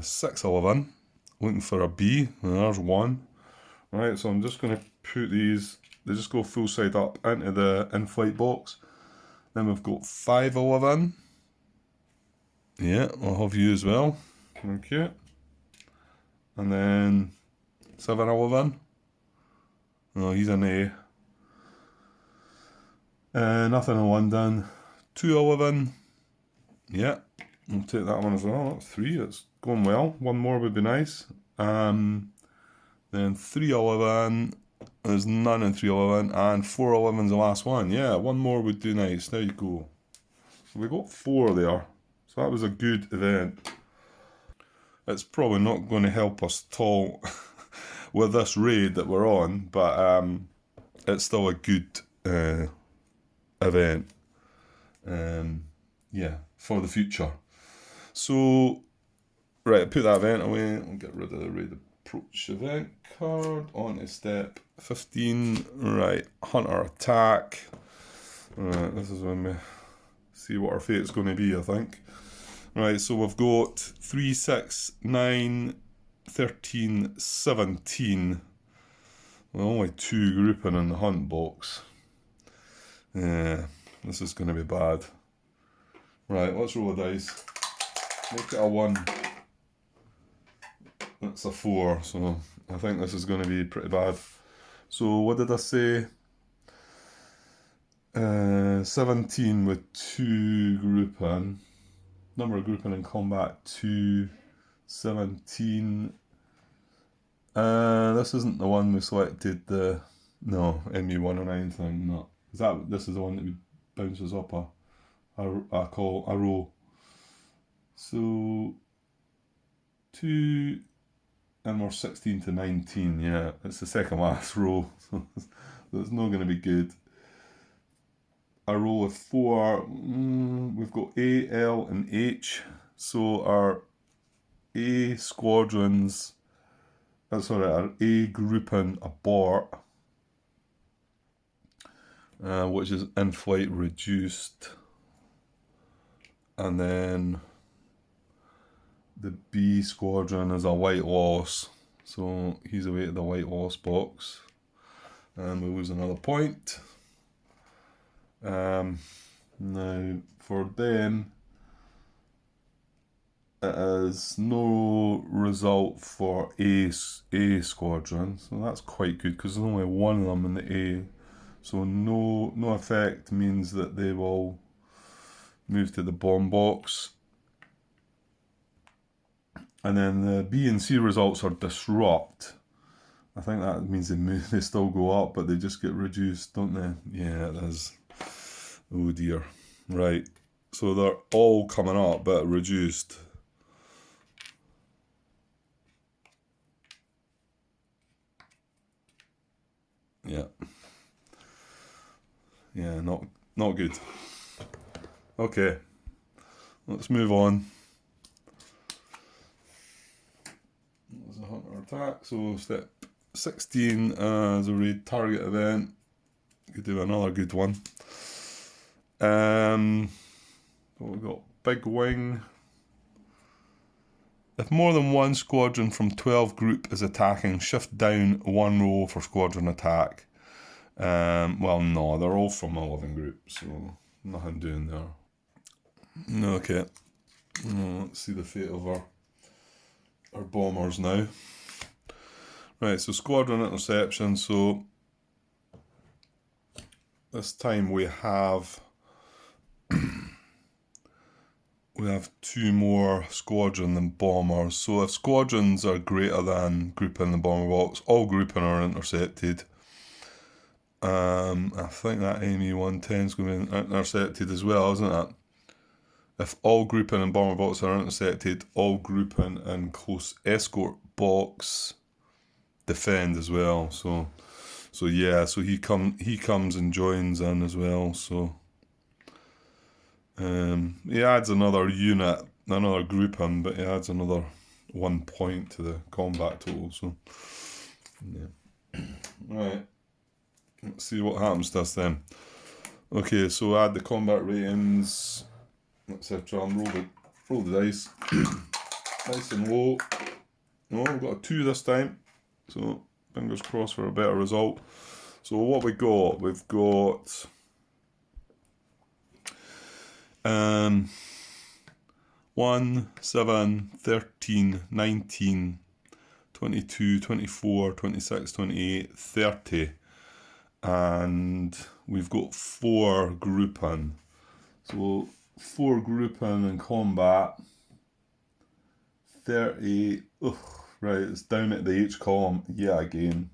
611, looking for a B, and there's one. Right, so I'm just going to put these, they just go full side up into the in-flight box. Then we've got 511. Yeah, I'll have you as well. Okay. And then 711. Oh, he's an A. Nothing in London. 211. Yeah, I'll take that one as well. That's 3. It's going well. One more would be nice. Then 311. There's none in 311. And 411's the last one. Yeah, one more would do nice. There you go. So we got 4 there. So that was a good event. It's probably not going to help us at all with this raid that we're on, but it's still a good event. Yeah, for the future. So, right, put that event away. I'll get rid of the raid approach event card. On to step 15. Right, hunter attack. Right, this is when we see what our fate's going to be, I think. Right, so we've got 3, 6, 9, 13, 17. Well, only 2 grouping in the hunt box. Yeah, this is going to be bad. Right, let's roll a dice. Make it a 1. That's a 4, so I think this is going to be pretty bad. So what did I say? 17 with 2 grouping. Number of grouping in combat 2, 17. This isn't the one we selected. No, MU109 thing. No, this is the one that bounces up a row. So 2, and we're 16 to 19. Yeah, it's the second last row, so it's not going to be good. A row of 4, we've got A, L, and H. So our A squadrons, our A grouping abort, which is in-flight reduced. And then the B squadron is a white loss. So he's away to the white loss box. And we lose another point. Now for them it is no result for A squadron, so that's quite good because there's only 1 of them in the A, so no effect means that they will move to the bomb box. And then the B and C results are disrupt. I think that means they still go up, but they just get reduced, don't they? Yeah, it is. Oh dear. Right. So they're all coming up, but reduced. Yeah. Yeah, not good. Okay. Let's move on. There's a hunter attack. So step 16 as a raid target event. Could do another good one. We've got big wing. If more than 1 squadron from 12 group is attacking, shift down 1 row for squadron attack. Well, no, they're all from 11 group, so nothing doing there. Okay, let's see the fate of our bombers now. Right, so Squadron Interception. So this time we have we have 2 more squadron and bombers. So if squadrons are greater than grouping and bomber box, all grouping are intercepted. I think that ME-110 is going to be intercepted as well, isn't it? If all grouping and bomber box are intercepted, all grouping and close escort box defend as well. So yeah, so he comes and joins in as well. So he adds another unit, another grouping, but he adds another 1 point to the combat total. So yeah, right. Let's see what happens to us then. Okay, so add the combat ratings, etc. Roll the dice. Nice and low. No, we've got a 2 this time. So fingers crossed for a better result. So what we got? We've got 1, 7, 13, 19, 22, 24, 26, 28, 30. And we've got 4 grouping. So 4 grouping in combat. 30. Ugh, right, it's down at the H column. Yeah, again.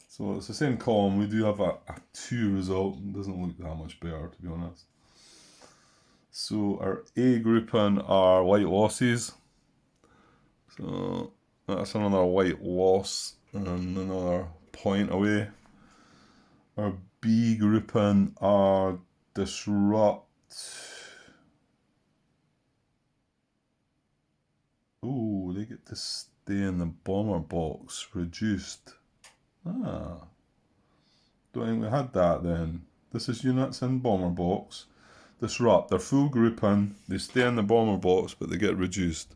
So it's the same column. We do have a 2 result. It doesn't look that much better, to be honest. So our A grouping are white losses. So that's another white loss and another point away. Our B grouping are disrupt. Ooh, they get to stay in the bomber box. Reduced. Ah. Don't think we had that then. This is units in bomber box. Disrupt. They're full grouping. They stay in the bomber box, but they get reduced.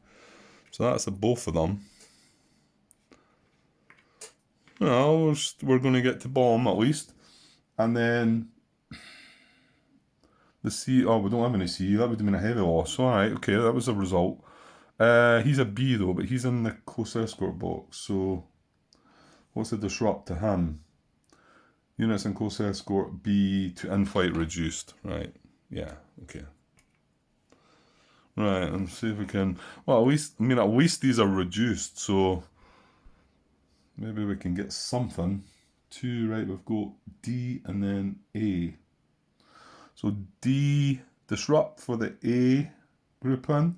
So that's the both of them. Well, we're going to get to bomb at least. And then the C, oh, we don't have any C, that would have been a heavy loss. Alright, okay, that was a result. He's a B though, but he's in the close escort box, so what's the disrupt to him? Units in close escort B to in-flight reduced. Right, yeah, okay. Right, and see if we can, well, at least these are reduced, so maybe we can get something. 2, right, we've got D and then A. So D, disrupt for the A grouping,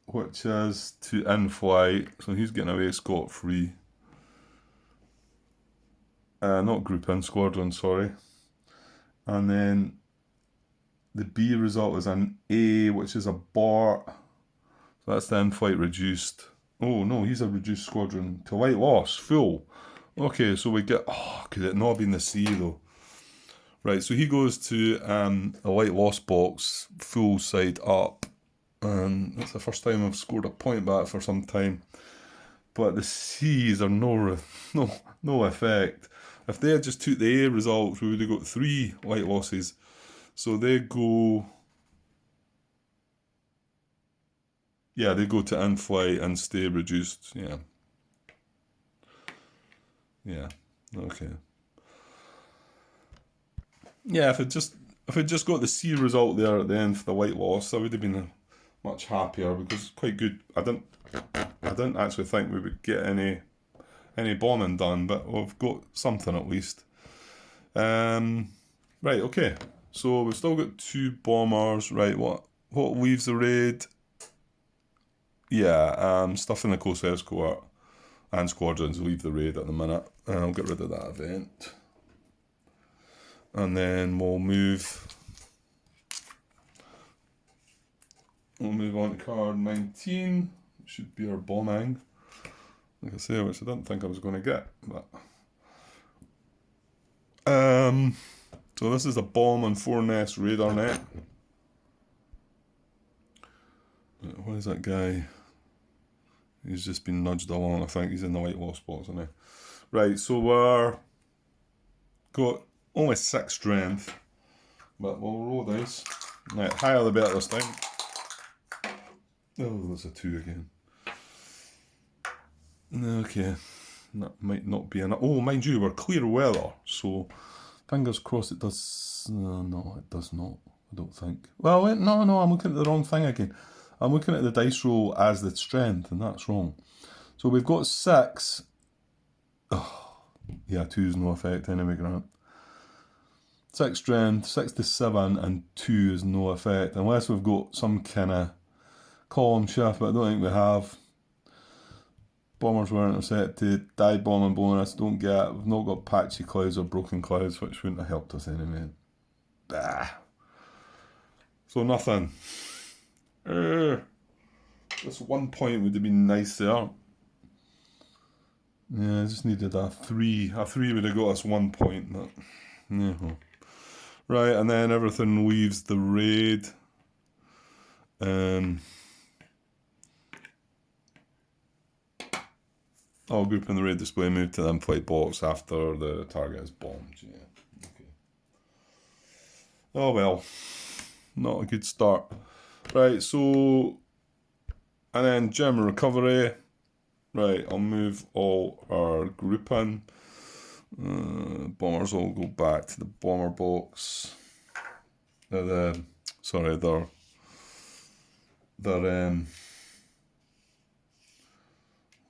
which is to in-flight, so he's getting away scot-free. Not grouping, squadron, sorry. And then the B result is an A, which is a BART. So that's the in-flight reduced. Oh no, he's a reduced squadron to white loss, full. Okay, so we get, oh, could it not have been the C though? Right, so he goes to a white loss box, full side up. And that's the first time I've scored a point back for some time. But the C's are no effect. If they had just took the A results, we would have got 3 white losses. So they go, yeah, they go to in-flight and stay reduced. Yeah. Yeah. Okay. Yeah, if it just got the C result there at the end for the white loss, I would have been much happier because it's quite good. I didn't actually think we would get any bombing done, but we've got something at least. Right, okay. So we've still got 2 bombers. Right, what leaves the raid? Yeah, stuff in the close escort and squadrons leave the raid at the minute. I'll get rid of that event. And then we'll move on to card 19, which should be our bombing. Like I say, which I didn't think I was going to get. But so this is a bomb on 4-nest radar net. What is that guy? He's just been nudged along. I think he's in the white loss box, isn't he? Right, so we're got only 6 strength, but we'll roll dice. Right, higher the better this time. Oh, that's a 2 again. Okay, that might not be enough. Oh, mind you, we're clear weather, so fingers crossed it does. No, it does not. I don't think. Well, wait, no, I'm looking at the wrong thing again. I'm looking at the dice roll as the strength, and that's wrong. So we've got 6. Oh, yeah, 2's no effect anyway, Grant. 6 strength, 6 to 7, and 2 is no effect, unless we've got some kind of column shift, but I don't think we have. Bombers were intercepted, dive bombing bonus, don't get. We've not got patchy clouds or broken clouds, which wouldn't have helped us anyway. Bah. So nothing. This 1 point would have been nice there. Yeah, I just needed a 3. A 3 would have got us 1 point. But, yeah. Right, and then everything leaves the raid. All group in the raid display move to the in-flight box after the target is bombed. Yeah. Okay. Oh well, not a good start. Right, so, and then German recovery. Right, I'll move all our group in. Bombers all go back to the bomber box. Sorry, they're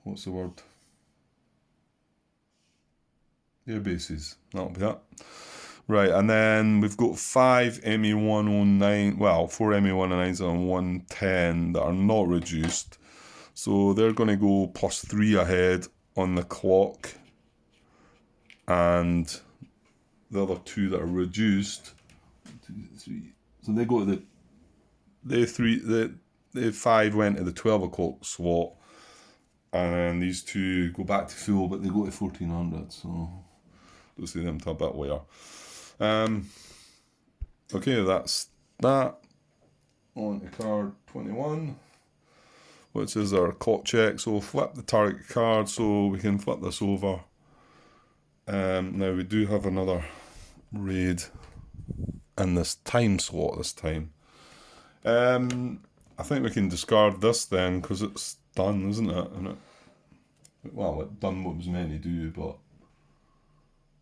what's the word? Air bases. That'll be that. Right, and then we've got 5 ME109, well, 4 ME109s and 110 that are not reduced. So they're going to go +3 ahead on the clock. And the other 2 that are reduced, 1, 2, 3. So they go to the 5 went to the 12 o'clock slot. And then these 2 go back to full, but they go to 1400, so we'll see them till a bit later. Okay, that's that. On to card 21, which is our clock check. So flip the target card so we can flip this over. Now we do have another raid in this time slot this time. I think we can discard this then because it's done, isn't it? And well, it done what it was meant to do, but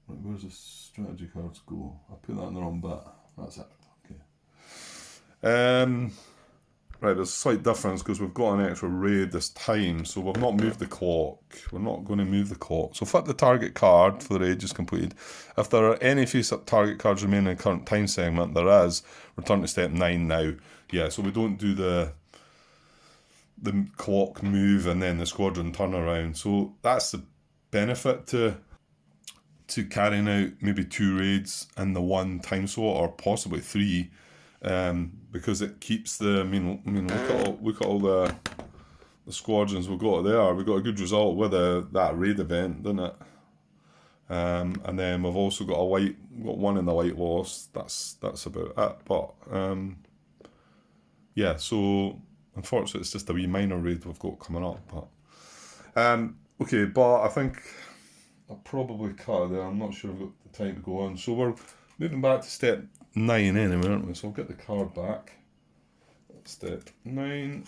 right, where's the strategy cards go? I put that in the wrong bit. That's it. Okay. Right, there's a slight difference because we've got an extra raid this time, so we've not moved the clock. We're not going to move the clock. So flip the target card for the raid just completed. If there are any face-up target cards remaining in the current time segment, there is. Return to step 9 now. Yeah, so we don't do the clock move and then the squadron turnaround. So that's the benefit to carrying out maybe 2 raids in the 1 time slot, or possibly 3, because it keeps the. I mean, look at all the squadrons we've got there. We got a good result with that raid event, didn't it? And then we've also got got 1 in the light loss. That's about it. But yeah, so unfortunately it's just a wee minor raid we've got coming up. But okay, but I think I'll probably cut it there. I'm not sure I've got the time to go on. So we're moving back to step 9 anyway, aren't we? So I'll get the card back. Step 9.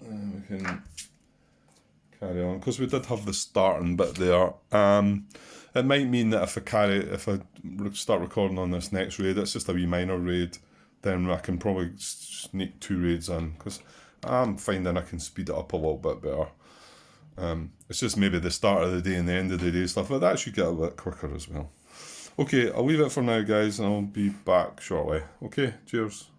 And we can carry on, because we did have the starting bit there. It might mean that if I start recording on this next raid, it's just a wee minor raid, then I can probably sneak 2 raids in, because I'm finding I can speed it up a little bit better. It's just maybe the start of the day and the end of the day stuff, but that should get a bit quicker as well. Okay, I'll leave it for now, guys, and I'll be back shortly. Okay, cheers.